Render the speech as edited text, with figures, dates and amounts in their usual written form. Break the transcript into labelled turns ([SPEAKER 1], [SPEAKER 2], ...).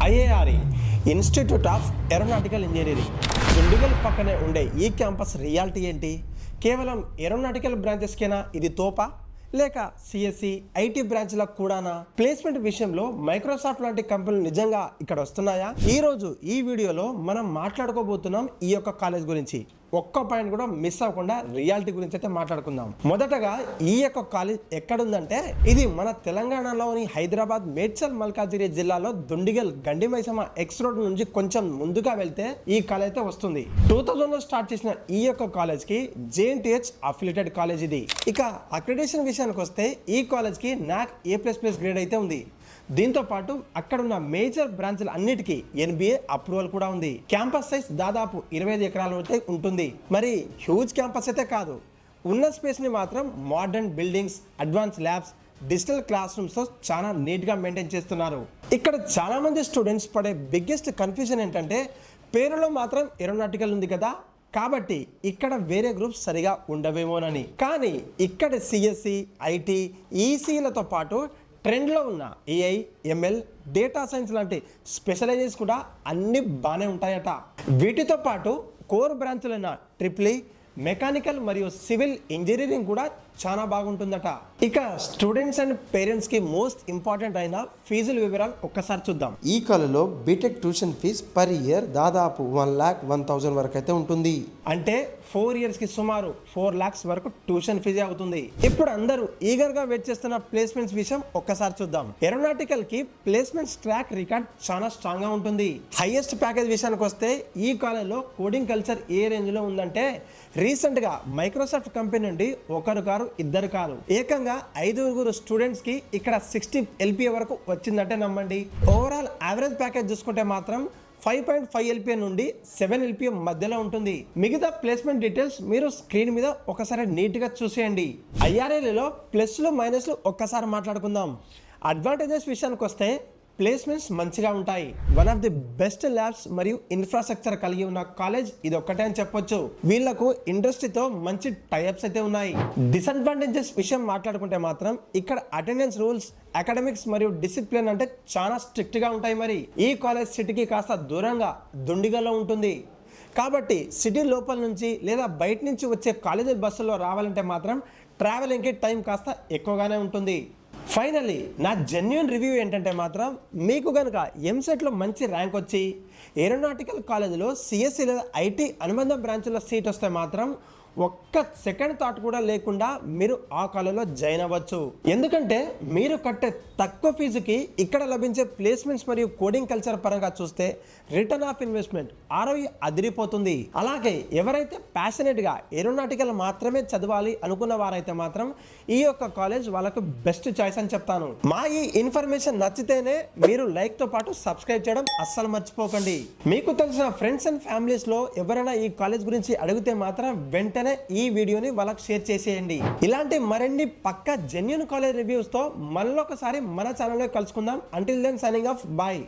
[SPEAKER 1] IARE institute of aeronautical engineering Dundigal పక్కనే ఉండే ఈ క్యాంపస్ రియాలిటీ ఏంటి? కేవలం ఏరోనాటికల్ బ్రాంచెస్కేనా ఇది తోపా, లేక సిఎస్సి ఐటీ బ్రాంచ్లకు కూడానా? ప్లేస్మెంట్ విషయంలో మైక్రోసాఫ్ట్ లాంటి కంపెనీలు నిజంగా ఇక్కడ వస్తున్నాయా? ఈరోజు ఈ వీడియోలో మనం మాట్లాడుకోబోతున్నాం ఈ యొక్క కాలేజ్ గురించి. ఒక్క పాయింట్ కూడా మిస్ అవ్వకుండా రియాలిటీ గురించి అయితే మాట్లాడుకుందాం. మొదటగా ఈ యొక్క కాలేజ్ ఎక్కడుందంటే ఇది మన తెలంగాణలోని హైదరాబాద్ మేడ్చల్ మల్కాజిగిరి జిల్లాలో దుండిగల్ గండిమైసమ్మ ఎక్స్ రోడ్ నుంచి కొంచెం ముందుగా వెళ్తే ఈ కాలేజ్ అయితే వస్తుంది. 2000లో స్టార్ట్ చేసిన ఈ యొక్క కాలేజ్ కి JNTH అఫిలియేటెడ్ కాలేజ్ ఇది. ఇక అక్రిడేషన్ విషయానికి వస్తే ఈ కాలేజ్ కి NAC A++ గ్రేడ్ అయితే ఉంది. దీంతో పాటు అక్కడ ఉన్న మేజర్ బ్రాంచ్లు అన్నిటికీ NBA అప్రూవల్ కూడా ఉంది. క్యాంపస్ సైజ్ దాదాపు 25 ఎకరాలు అయితే ఉంటుంది. మరి హ్యూజ్ క్యాంపస్ అయితే కాదు, ఉన్న స్పేస్ ని మాత్రం modern buildings, advance labs, digital class rooms తో చాలా నీట్ గా మెయింటైన్ చేస్తున్నారు. ఇక్కడ చాలా మంది స్టూడెంట్స్ పడే బిగ్గెస్ట్ కన్ఫ్యూజన్ ఏంటంటే పేరులో మాత్రం ఏరోనాటికల్ ఉంది కదా, కాబట్టి ఇక్కడ వేరే గ్రూప్స్ సరిగా ఉండవేమోనని. కానీ ఇక్కడ సిఎస్సి, ఐటీ, ఈసీలతో పాటు ట్రెండ్లో ఉన్న AI, ML, డేటా సైన్స్ లాంటి స్పెషలైజెస్ కూడా అన్ని బాగానే ఉంటాయట. వీటితో పాటు కోర్ బ్రాంచ్లైన ట్రిపుల్ ఈ, మెకానికల్ మరియు సివిల్ ఇంజనీరింగ్ కూడా చాలా బాగుంటుందట. ఇక స్టూడెంట్స్ అండ్ పేరెంట్స్ కి మోస్ట్ ఇంపార్టెంట్ అయిన ఫీజుల వివరాలు ఒక్కసారి చూద్దాం. ఈ కాలంలో BTech tuition fee per year దాదాపు 1,01,000 వరకు అయితే ఉంటుంది. అంటే 4 ఇయర్స్ కి సుమారు 4 lakhs వరకు ట్యూషన్ ఫీజే అవుతుంది. ఇప్పుడు అందరూ ఈగర్ గా వెయిట్ చేస్తున్న ప్లేస్మెంట్స్ విషయం ఒక్కసారి చూద్దాం. ఏరోనాటికల్ కి ప్లేస్మెంట్స్ ట్రాక్ రికార్డ్ చాలా స్ట్రాంగ్ గా ఉంటుంది. హైయెస్ట్ ప్యాకేజ్ విషయానికి వస్తే ఈ కాలేజ్లో కోడింగ్ కల్చర్ ఏ రేంజ్ లో ఉందంటే రీసెంట్ గా మైక్రోసాఫ్ట్ కంపెనీ నుండి ఒకరు కారు, ఇద్దరు కాదు, ఏకంగా 5 స్టూడెంట్స్ కి ఇక్కడ 60 LPA వరకు వచ్చిందంటే నమ్మండి. ఓవరాల్ యావరేజ్ ప్యాకేజ్ చూసుకుంటే మాత్రం 5.5 LPA నుండి 7 LPA మధ్యలో ఉంటుంది. మిగతా ప్లేస్మెంట్ డీటెయిల్స్ మీరు స్క్రీన్ మీద ఒకసారి నీట్గా చూసేయండి. IRL ప్లస్లు మైనస్లు ఒక్కసారి మాట్లాడుకుందాం. అడ్వాంటేజెస్ విషయానికి వస్తే ప్లేస్మెంట్స్ మంచిగా ఉంటాయి. One of the best labs మరియు ఇన్ఫ్రాస్ట్రక్చర్ కలిగి ఉన్న కాలేజ్ ఇది ఒక్కటే అని చెప్పొచ్చు. వీళ్లకు ఇండస్ట్రీతో మంచి టైఅప్స్ అయితే ఉన్నాయి. డిసడ్వాంటేజెస్ విషయం మాట్లాడుకుంటే మాత్రం ఇక్కడ అటెండెన్స్ రూల్స్, అకాడమిక్స్ మరియు డిసిప్లిన్ అంటే చాలా స్ట్రిక్ట్ గా ఉంటాయి. మరి ఈ కాలేజ్ సిటీకి కాస్త దూరంగా దుండిగల్లో ఉంటుంది. కాబట్టి సిటీ లోపల నుంచి లేదా బయట నుంచి వచ్చే కాలేజీ బస్సుల్లో రావాలంటే మాత్రం ట్రావెలింగ్కి టైం కాస్త ఎక్కువగానే ఉంటుంది. ఫైనల్లీ నా జెన్యూన్ రివ్యూ ఏంటంటే మాత్రం మీకు కనుక ఎంసెట్లో మంచి ర్యాంక్ వచ్చి ఏరోనాటికల్ కాలేజీలో సిఎస్సి లేదా ఐటీ అనుబంధ బ్రాంచ్లో సీట్ వస్తే మాత్రం ఒక్క సెకండ్ థాట్ కూడా లేకుండా మీరు ఆ కాలేజీలో జాయిన్ అవ్వచ్చు. ఎందుకంటే మీరు కట్టే తక్కువ ఫీజుకి ఇక్కడ లభించే ప్లేస్మెంట్స్ మరియు కోడింగ్ కల్చర్ పరంగా చూస్తే రిటర్న్ ఆఫ్ ఇన్వెస్ట్మెంట్ ROI అదిరిపోతుంది. అలాగే ఎవరైతే ప్యాషనేట్గా ఏరోనాటికల్ మాత్రమే చదవాలి అనుకున్న వారైతే మాత్రం ఈ యొక్క కాలేజ్ వాళ్ళకు బెస్ట్ చాయిస్ అని చెప్తాను. మా ఈ ఇన్ఫర్మేషన్ నచ్చితేనే మీరు లైక్తో పాటు సబ్స్క్రైబ్ చేయడం అస్సలు మర్చిపోకండి. మీకు తెలిసిన ఫ్రెండ్స్ అండ్ ఫ్యామిలీస్లో ఎవరైనా ఈ కాలేజ్ గురించి అడిగితే మాత్రం వెంటనే ఈ వీడియోని వాళ్ళకి షేర్ చేసేయండి. ఇలాంటి మరిన్ని పక్కా జెన్యూన్ కాలేజ్ రివ్యూస్ తో మళ్ళొకసారి మన ఛానల్లో కలుసుకుందాం. Until then signing off, bye.